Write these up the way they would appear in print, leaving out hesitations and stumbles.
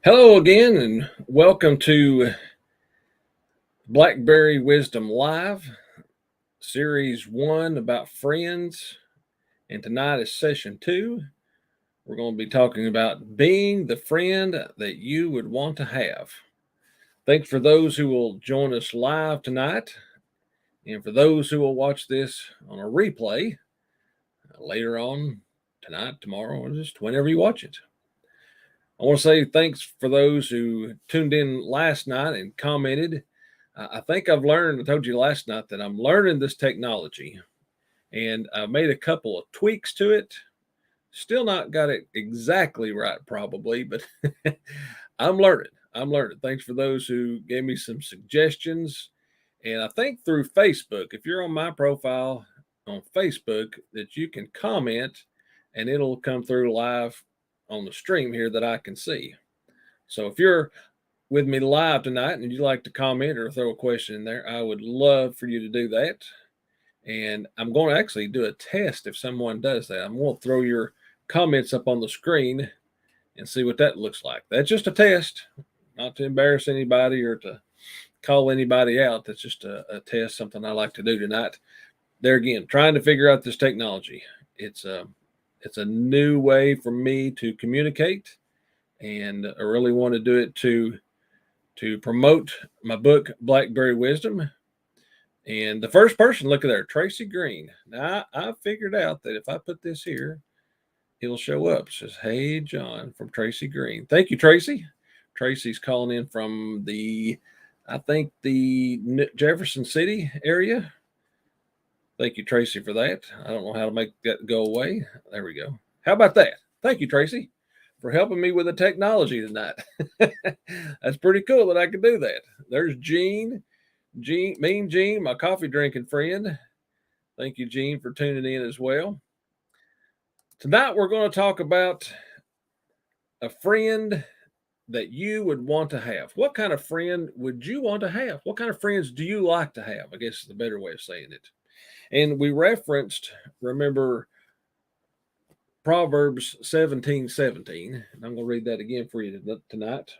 Hello again, and welcome to Blackberry Wisdom Live, Series 1 about friends. And tonight is Session 2. We're going to be talking about being the friend that you would want to have. Thanks for those who will join us live tonight, and for those who will watch this on a replay later on tonight, tomorrow, or just whenever you watch it. I want to say thanks for those who tuned in last night and commented. I think I've learned, I told you last night that I'm learning this technology, and I've made a couple of tweaks to it. Still not got it exactly right, probably, but I'm learning. I'm learning. Thanks for those who gave me some suggestions. And I think through Facebook, if you're on my profile on Facebook, that you can comment and it'll come through live on the stream here that I can see. So if you're with me live tonight and you'd like to comment or throw a question in there, I would love for you to do that. And I'm going to actually do a test if someone does that. I'm going to throw your comments up on the screen and see what that looks like. That's just a test, not to embarrass anybody or to call anybody out. That's just a test, something I like to do tonight. There again, trying to figure out this technology. It's a new way for me to communicate, and I really want to do it to promote my book, Blackberry Wisdom. And the first person, look at there, Tracy Green. Now, I figured out that if I put this here, it'll show up. It says, "Hey, John," from Tracy Green. Thank you, Tracy. Tracy's calling in from I think, the Jefferson City area. Thank you, Tracy, for that. I don't know how to make that go away. There we go. How about that? Thank you, Tracy, for helping me with the technology tonight. That's pretty cool that I could do that. There's Gene. Mean Gene, my coffee drinking friend. Thank you, Gene, for tuning in as well. Tonight, we're going to talk about a friend that you would want to have. What kind of friend would you want to have? What kind of friends do you like to have? I guess is the better way of saying it. And we referenced, remember, Proverbs 17:17. And I'm going to read that again for you tonight.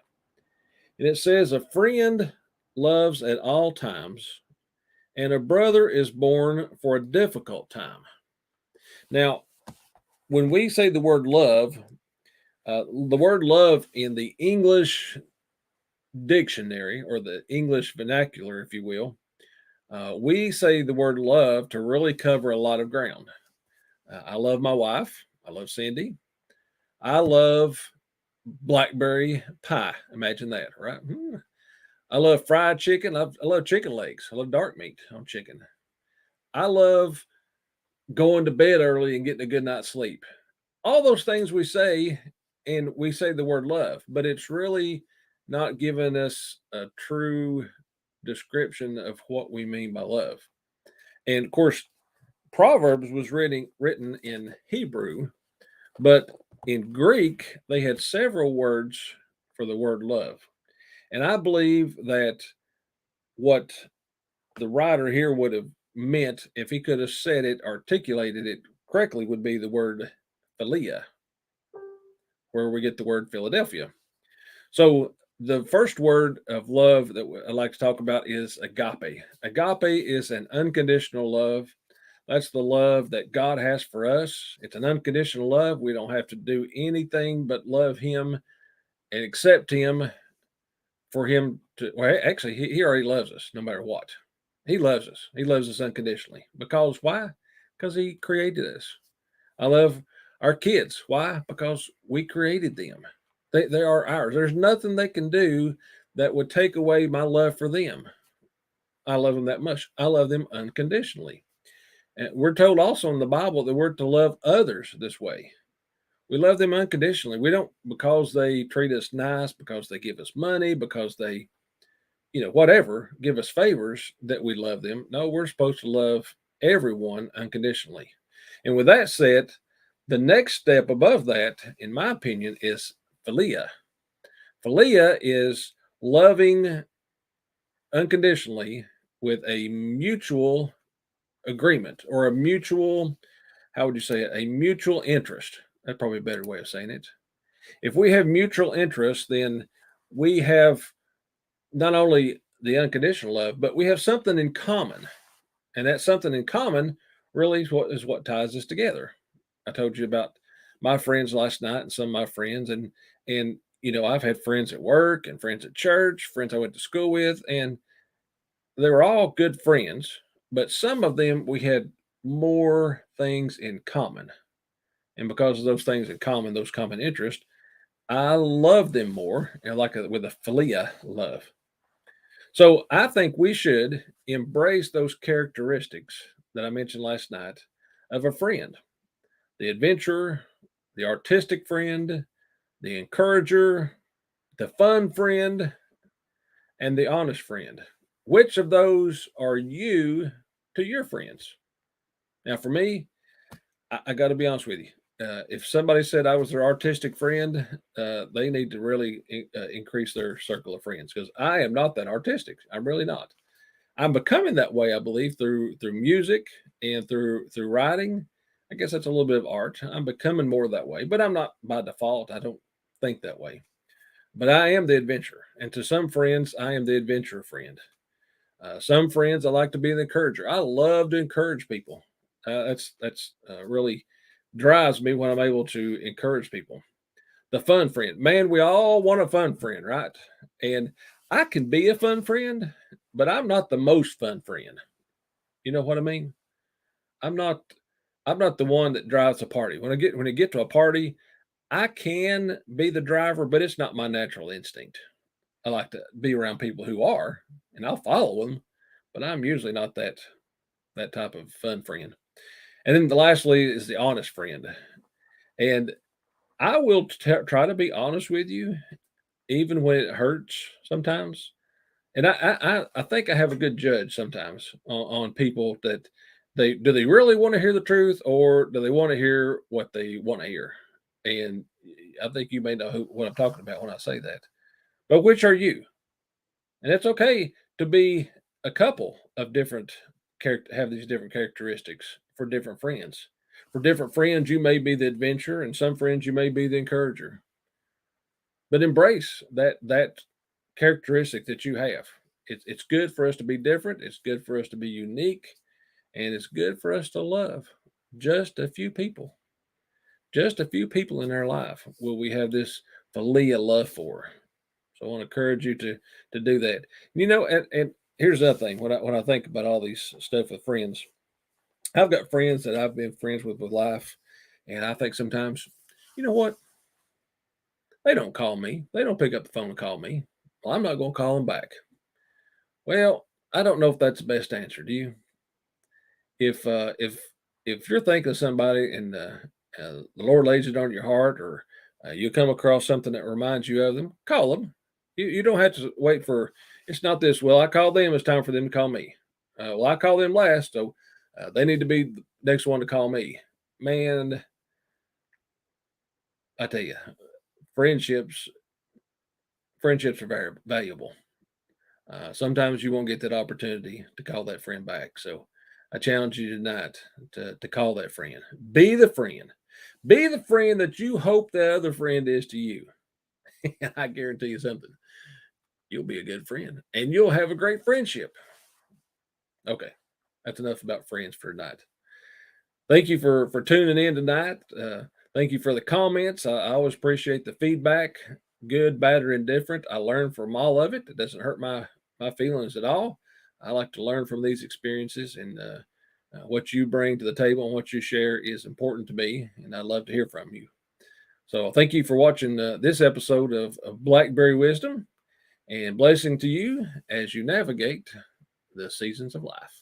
And it says, "A friend loves at all times, and a brother is born for a difficult time." Now, when we say the word love in the English dictionary or the English vernacular, if you will, we say the word love to really cover a lot of ground. I love my wife. I love Cindy. I love blackberry pie. Imagine that, right? I love fried chicken. I love chicken legs. I love dark meat on chicken. I love going to bed early and getting a good night's sleep. All those things we say, and we say the word love, but it's really not giving us a true description of what we mean by love. And of course, Proverbs was written in Hebrew, but in Greek, they had several words for the word love. And I believe that what the writer here would have meant, if he could have said it, articulated it correctly, would be the word philia, where we get the word Philadelphia. So the first word of love that I like to talk about is agape. Agape is an unconditional love. That's the love that God has for us. It's an unconditional love. We don't have to do anything but love Him and accept Him for Him to, well, actually, He already loves us no matter what. He loves us. He loves us unconditionally. Because why? Because He created us. I love our kids. Why? Because we created them. They are ours. There's nothing they can do that would take away my love for them. I love them that much. I love them unconditionally. And we're told also in the Bible that we're to love others this way. We love them unconditionally. We don't because they treat us nice, because they give us money, because they, whatever, give us favors that we love them. No, we're supposed to love everyone unconditionally. And with that said, the next step above that, in my opinion, is philia. Philia is loving unconditionally with a mutual agreement or a mutual, how would you say it? A mutual interest. That's probably a better way of saying it. If we have mutual interests, then we have not only the unconditional love, but we have something in common. And that something in common really is what ties us together. I told you about my friends last night and some of my friends, and I've had friends at work and friends at church, friends I went to school with, and they were all good friends, but some of them we had more things in common. And because of those things in common, those common interests, I love them more, with a philia love. So I think we should embrace those characteristics that I mentioned last night of a friend: the adventurer, the artistic friend, the encourager, the fun friend, and the honest friend. Which of those are you to your friends? Now, for me, I got to be honest with you. If somebody said I was their artistic friend, they need to really increase their circle of friends, because I am not that artistic. I'm really not. I'm becoming that way, I believe, through music and through writing. I guess that's a little bit of art. I'm becoming more that way, but I'm not by default. I don't think that way. But I am the adventurer, and to some friends, I am the adventurer friend. Some friends, I like to be the encourager. I love to encourage people. That's really drives me when I'm able to encourage people. The fun friend, man, we all want a fun friend, right? And I can be a fun friend, but I'm not the most fun friend. You know what I mean? I'm not. I'm not the one that drives the party. When I get to a party, I can be the driver, but it's not my natural instinct. I like to be around people who are, and I'll follow them, but I'm usually not that type of fun friend. And then the lastly is the honest friend. And I will try to be honest with you, even when it hurts sometimes. And I think I have a good judge sometimes on people that they really want to hear the truth, or do they want to hear what they want to hear? And I think you may know what I'm talking about when I say that. But which are you? And it's okay to be a couple of different character, have these different characteristics for different friends. For different friends, you may be the adventurer, and some friends you may be the encourager. But embrace that characteristic that you have. It's good for us to be different. It's good for us to be unique, and it's good for us to love just a few people. Just a few people in our life will we have this philia love for. So I want to encourage you to do that. And here's the other thing: when I think about all these stuff with friends, I've got friends that I've been friends with life, and I think sometimes, you know what? They don't call me. They don't pick up the phone and call me. Well, I'm not going to call them back. Well, I don't know if that's the best answer. Do you? If you're thinking of somebody and the Lord lays it on your heart, or you come across something that reminds you of them, call them. You don't have to wait for. It's not this. Well, I called them. It's time for them to call me. Well, I called them last, so they need to be the next one to call me. Man, I tell you, friendships friendships are very valuable. Sometimes you won't get that opportunity to call that friend back. So I challenge you tonight to call that friend. Be the friend. Be the friend that you hope that other friend is to you. And I guarantee you something. You'll be a good friend, and you'll have a great friendship. Okay. That's enough about friends for tonight. Thank you for tuning in tonight. Thank you for the comments. I always appreciate the feedback, good, bad, or indifferent. I learn from all of it. It doesn't hurt my feelings at all. I like to learn from these experiences, and what you bring to the table and what you share is important to me, and I'd love to hear from you. So thank you for watching this episode of Blackberry Wisdom, and blessing to you as you navigate the seasons of life.